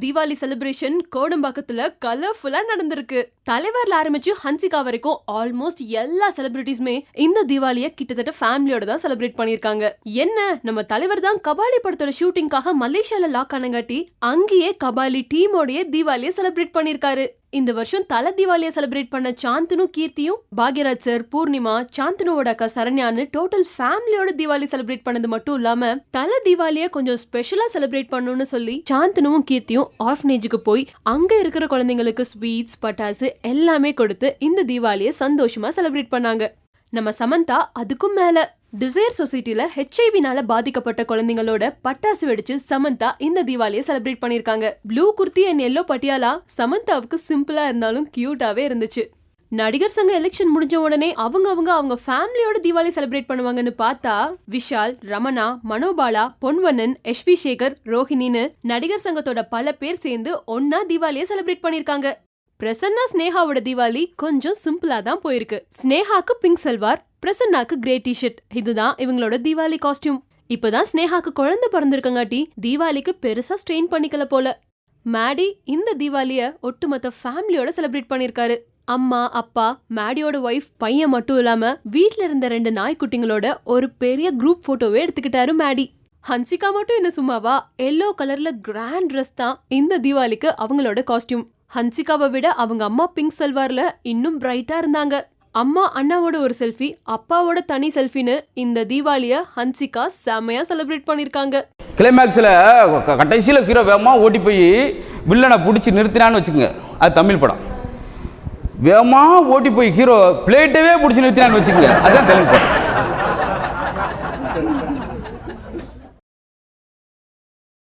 Deepavali celebration கோடம்பாக்கத்துல கலர்ஃபுல்லா நடந்திருக்கு. தலைவர்ல ஆரம்பிச்சு ஹன்சிகா வரைக்கும் ஆல்மோஸ்ட் எல்லா செலிபிரிட்டிஸ்மே இந்த தீபாவளியை கிட்டத்தட்ட ஃபேமிலியோட தான் செலிப்ரேட் பண்ணிருக்காங்க. என்ன நம்ம தலைவர் தான் கபாலி படத்தோட ஷூட்டிங்காக மலேசியால லாக் ஆனங்காட்டி அங்கேயே கபாலி டீமோடய தீபாவளியை செலிப்ரேட் பண்ணிருக்காரு. இந்த வருஷம் தல தீபாவளியை செலிப்ரேட் பண்ண சாந்தனு கீர்த்தியும் பாக்யராஜ் சார், பூர்ணிமா, சாந்தனுவோட அக்கா சரண்யான்னு டோட்டல் ஃபேமிலியோட தீபாவளி செலிப்ரேட் பண்ணது மட்டும் இல்லாம தல தீபாவளியை கொஞ்சம் ஸ்பெஷலா செலிப்ரேட் பண்ணணும்னு சொல்லி சாந்தனுவும் கீர்த்தியும் ஆர்ஃபனேஜுக்கு போய் அங்க இருக்கிற குழந்தைங்களுக்கு ஸ்வீட்ஸ், பட்டாசு எல்லாமே கொடுத்து இந்த தீபாவளியை சந்தோஷமா செலிப்ரேட் பண்ணாங்க. நம்ம சமந்தா அதுக்கும் மேல டிசைர் சொசைட்டில HIV-னால பாதிக்கப்பட்ட குழந்தைங்களோட பட்டாசு வெடிச்சு சமந்தா இந்த தீபாவளியை செலிப்ரேட் பண்ணிருக்காங்க. Blue kurti and yellow Patiala சமந்தாவுக்கு சிம்பிளா இருந்தாலும் கியூட்டாவே இருந்துச்சு. நடிகர் சங்க எலெக்ஷன் முடிஞ்ச உடனே அவங்க ஃபேமிலியோட தீபாவளி செலிப்ரேட் பண்ணுவாங்கன்னு பார்த்தா விஷால், ரமணா, மனோபாலா, பொன்வண்ணன், எஸ்வி சேகர், ரோஹிணின்னு நடிகர் சங்கத்தோட பல பேர் சேர்ந்து ஒன்னா தீபாவளியை செலிப்ரேட் பண்ணிருக்காங்க. பிரசன்னா ஸ்னேகாவோட தீபாவளி கொஞ்சம் சிம்பிளா தான் போயிருக்கு. ஸ்னேகாக்கு பிங்க் சல்வார், பிரசன்னாக்கு கிரே டிஷர்ட், இதுதான் இவங்களோட தீபாவளி காஸ்டியூம். இப்பதான் ஸ்னேகாக்கு குழந்தை பிறந்திருக்கங்காட்டி தீபாவளிக்கு பெருசா ஸ்ட்ரெயின் பண்ணிக்கல போல. மேடி இந்த தீபாவளிய ஒட்டுமொத்த ஃபேமிலியோட செலிப்ரேட் பண்ணிருக்காரு. அம்மா, அப்பா, மேடியோட ஒய்ஃப், பையன் மட்டும் இல்லாம வீட்ல இருந்த 2 நாய்க்குட்டிங்களோட ஒரு பெரிய குரூப் போட்டோவே எடுத்துக்கிட்டாரு மேடி. ஹன்சிகா மட்டும் என்ன சும்மாவா? எல்லோ கலர்ல கிராண்ட் ட்ரெஸ் தான் இந்த தீபாவளிக்கு அவங்களோட காஸ்டியூம். ஹன்சிகாவை விட அவங்க அம்மா பிங்க் சல்வார்ல இன்னும் பிரைட்டா இருந்தாங்க. அம்மா அண்ணாவோட ஒரு செல்ஃபி, அப்பாவோட தனி செல்ஃபின்னு இந்த தீபாவளிய ஹன்சிகா செமையா செலிப்ரேட் பண்ணிருக்காங்க. கிளைமேக்ஸ்ல கடைசியில ஹீரோ வேகமா ஓட்டி போய் வில்லனை பிடிச்சி நிறுத்தினான்னு வச்சுக்கோங்க, அது தமிழ் படம். வேகமா ஓட்டி போய் ஹீரோ பிளேட்டவே பிடிச்சி நிறுத்தினான்னு வச்சுக்கோங்க, அதுதான் தெலுங்கு படம்.